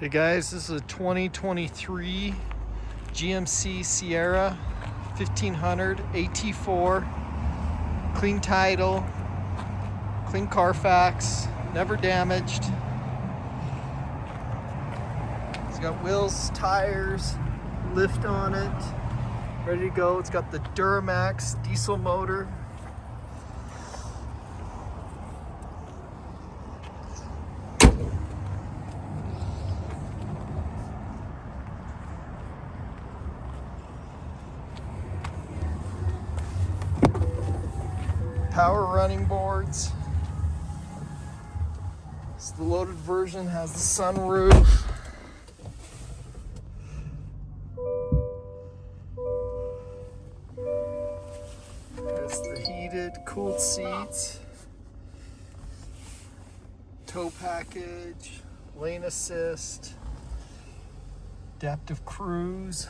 Okay guys, this is a 2023 GMC Sierra 1500 AT4, clean title, clean Carfax, never damaged. It's got wheels, tires, lift on it, ready to go. It's got the Duramax Diesel motor. Power running boards. So the loaded version has the sunroof. There's the heated, cooled seats. Tow package, lane assist, adaptive cruise.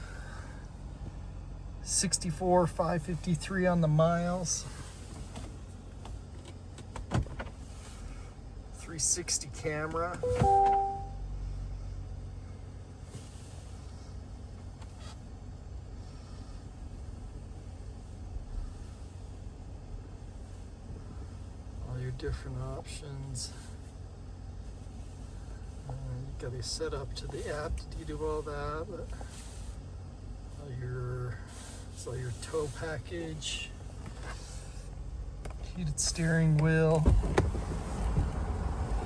64,553 on the miles. 360 camera. All your different options. You got to set up to the app to do all that. But it's all your tow package. Heated steering wheel.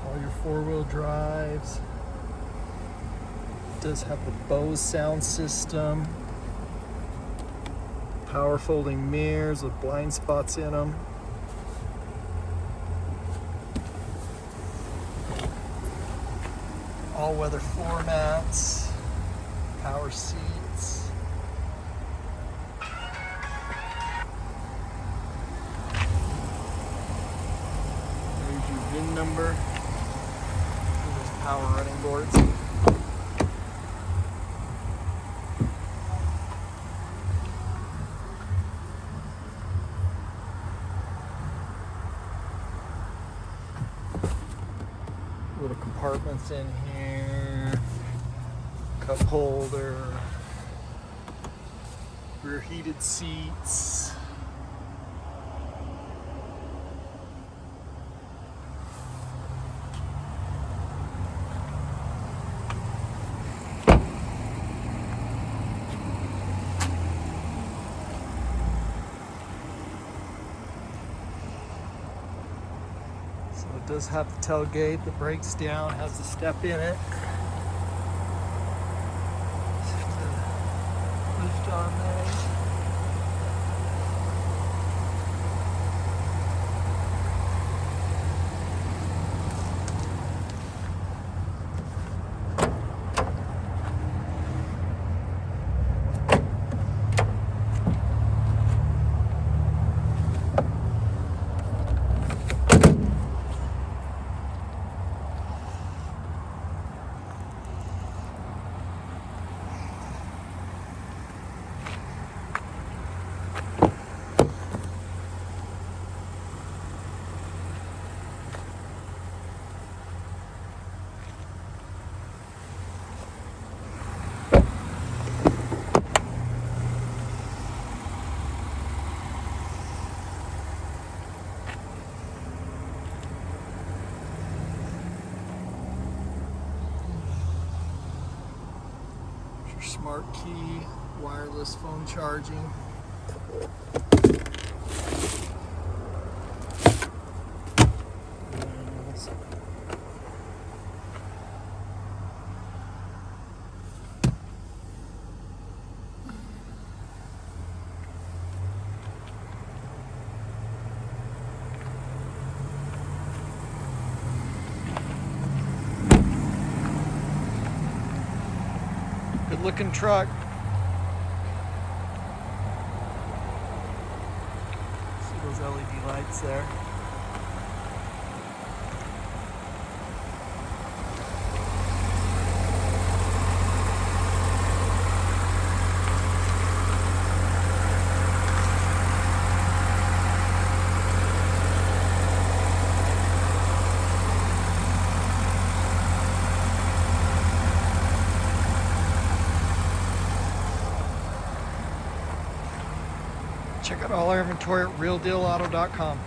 All your four-wheel drives. It does have the Bose sound system. Power folding mirrors with blind spots in them. All-weather floor mats. Power seats. There's your VIN number. Power running boards. Little compartments in here. Cup holder. Rear heated seats. It does have the tailgate that breaks down, has the step in it. Lift on there. Smart key, wireless phone charging. Good looking truck. See those LED lights there? Check out all our inventory at realdealauto.com.